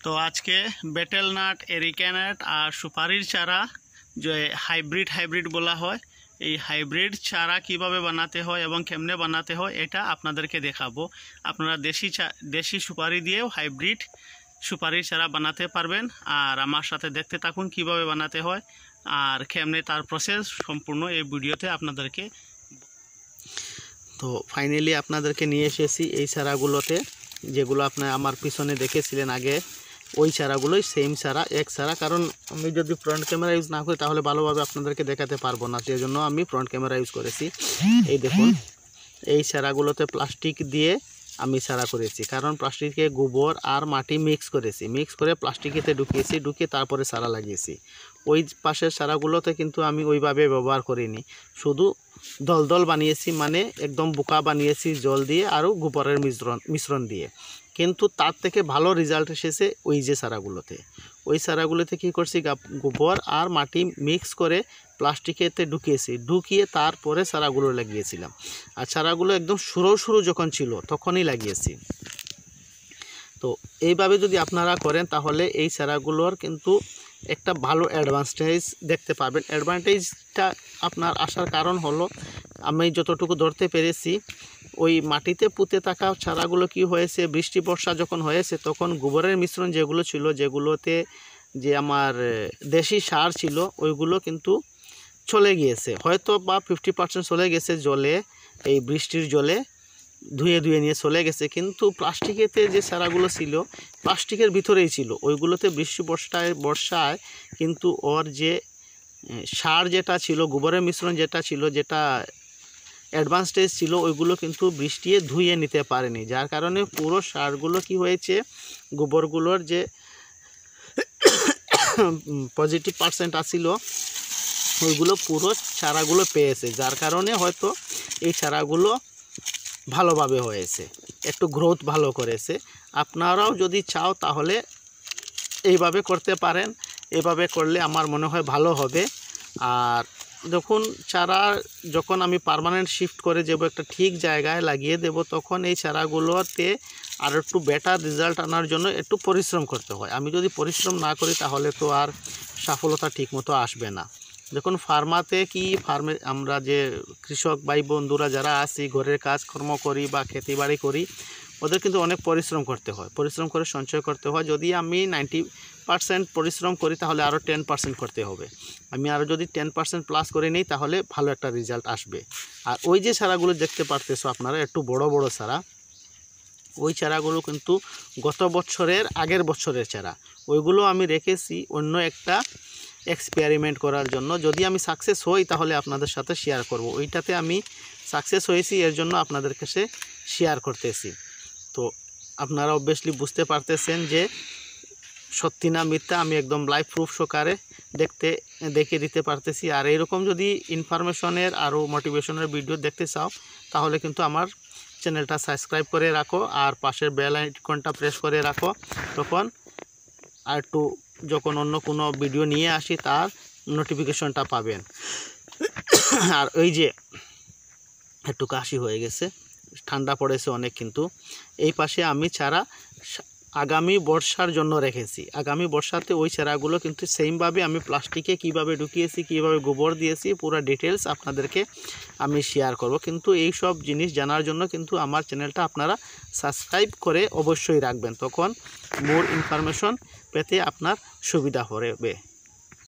তো আজকে battle nut, areca nut আর সুপারির চারা যে হাইব্রিড বলা হয়, এই হাইব্রিড চারা কিভাবে বানাতে হয় এবং কেমনে বানাতে হয় এটা আপনাদেরকে দেখাবো। আপনারা দেশি সুপারি দিয়েও হাইব্রিড সুপারির চারা বানাতে পারবেন। আর আমার সাথে দেখতে থাকুন কিভাবে বানাতে হয় আর কেমনে তার প্রসেস সম্পূর্ণ এই ভিডিওতে আপনাদেরকে। তো ফাইনালি আপনাদেরকে নিয়ে এসেছি এই চারাগুলোতে, যেগুলো আপনার আমার পিছনে দেখেছিলেন আগে, ওই চারাগুলোই সেম চারা, এক চারা। কারণ আমি যদি ফ্রন্ট ক্যামেরা ইউজ না করি তাহলে ভালোভাবে আপনাদেরকে দেখাতে পারবো না, সেই জন্য আমি ফ্রন্ট ক্যামেরা ইউজ করেছি। এই দেখুন, এই চারাগুলোতে প্লাস্টিক দিয়ে আমি চারা করেছি, কারণ প্লাস্টিকে গোবর আর মাটি মিক্স করেছি, মিক্স করে প্লাস্টিকেতে ঢুকিয়ে তারপরে চারা লাগিয়েছি। ওই পাশের চারাগুলোতে কিন্তু আমি ওইভাবে ব্যবহার করিনি, শুধু দল বানিয়েছি, মানে একদম বোকা বানিয়েছি জল দিয়ে আরও গোবরের মিশ্রণ দিয়ে। কিন্তু তার থেকে ভালো রেজাল্ট এসেছে ওই যে চারাগুলোতে। ওই চারাগুলোতে কী করছি, গোবর আর মাটি মিক্স করে প্লাস্টিকেতে ঢুকিয়ে তারপরে চারাগুলো লাগিয়েছিলাম। আর চারাগুলো একদম সরু যখন ছিল তখনই লাগিয়েছি। তো এইভাবে যদি আপনারা করেন তাহলে এই চারাগুলোর কিন্তু একটা ভালো অ্যাডভান্টেজ দেখতে পাবেন। অ্যাডভান্টেজটা আপনার আসার কারণ হলো, আমি যতটুকু ধরতে পেরেছি, ওই মাটিতে পুঁতে থাকা চারাগুলো কি হয়েছে, বৃষ্টি বর্ষা যখন হয়েছে তখন গোবরের মিশ্রণ যেগুলো ছিল, যেগুলোতে যে আমার দেশি সার ছিল, ওইগুলো কিন্তু চলে গিয়েছে, হয়তো বা 50% চলে গেছে জলে, এই বৃষ্টির জলে ধুয়ে নিয়ে চলে গেছে। কিন্তু প্লাস্টিকেতে যে চারাগুলো ছিল প্লাস্টিকের ভিতরেই ছিল, ওইগুলোতে বৃষ্টি বর্ষায় কিন্তু ওর যে সার যেটা ছিল, গোবরের মিশ্রণ যেটা ছিল, যেটা অ্যাডভান্টেজ ছিল, ওইগুলো কিন্তু বৃষ্টি ধুয়ে নিতে পারেনি, যার কারণে পুরো সারগুলো কি হয়েছে, গোবরগুলোর যে পজিটিভ পার্সেন্ট আসছিল ওইগুলো পুরো চারাগুলো পেয়েছে, যার কারণে হয়তো এই চারাগুলো ভালোভাবে হয়েছে, একটু গ্রোথ ভালো করেছে। আপনারাও যদি চাও তাহলে এইভাবে করতে পারেন, এইভাবে করলে আমার মনে হয় ভালো হবে। আর দেখুন, চারা যখন আমি পার্মানেন্ট শিফট করে যাব, একটা ঠিক জায়গায় লাগিয়ে দেব, তখন এই চারাগুলোতে আর একটু বেটার রেজাল্ট আনার জন্য একটু পরিশ্রম করতে হয়। আমি যদি পরিশ্রম না করি তাহলে তো আর সফলতা ঠিকমতো আসবে না। দেখুন, ফার্মে আমরা যে কৃষক ভাই বন্ধুরা যারা আছি, ঘরের কাজকর্ম করি বা খেতিবাড়ি করি, ওদের কিন্তু অনেক পরিশ্রম করতে হয়, পরিশ্রম করে সঞ্চয় করতে হয়। যদি আমি 90% পরিশ্রম করি তাহলে আরও 10% করতে হবে। আমি আরও যদি 10% প্লাস করে নিই তাহলে ভালো একটা রেজাল্ট আসবে। আর ওই যে চারাগুলো দেখতে পারতেছো আপনারা, একটু বড় চারা, ওই চারাগুলো কিন্তু গত বছরের আগের বছরের চারা, ওইগুলো আমি রেখেছি অন্য একটা এক্সপেরিমেন্ট করার জন্য। যদি আমি সাকসেস হই তাহলে আপনাদের সাথে শেয়ার করব। ওইটাতে আমি সাকসেস হয়েছি, এর জন্য আপনাদের কাছে শেয়ার করতেছি। তো আপনারা অবভিয়াসলি বুঝতে পারতেছেন যে সত্যি না মিথ্যা, আমি একদম লাইভ প্রুফ সহকারে দেখিয়ে দিতে পারতেছি। আর এরকম যদি ইনফরমেশনের আরও মোটিভেশনের ভিডিও দেখতে চাও তাহলে কিন্তু আমার চ্যানেলটা সাবস্ক্রাইব করে রাখো আর পাশের বেল আইকনটা প্রেস করে রাখো, তখন আর একটু যখন অন্য কোনো ভিডিও নিয়ে আসি তার নোটিফিকেশনটা পাবেন। আর ওই যে একটু কাশি হয়ে গেছে, ঠান্ডা পড়েছে অনেক, কিন্তু এই পাশে আমি চারা আগামী বর্ষার জন্য রেখেছি। আগামী বর্ষাতে ওই চারাগুলো কিন্তু সেমভাবে আমি প্লাস্টিকে কিভাবে ঢুকিয়েছি, কিভাবে গোবর দিয়েছি, পুরো ডিটেলস আপনাদেরকে আমি শেয়ার করব। কিন্তু এই সব জিনিস জানার জন্য কিন্তু আমার চ্যানেলটা আপনারা সাবস্ক্রাইব করে অবশ্যই রাখবেন, তখন মোর ইনফরমেশন পেতে আপনার সুবিধা হবে।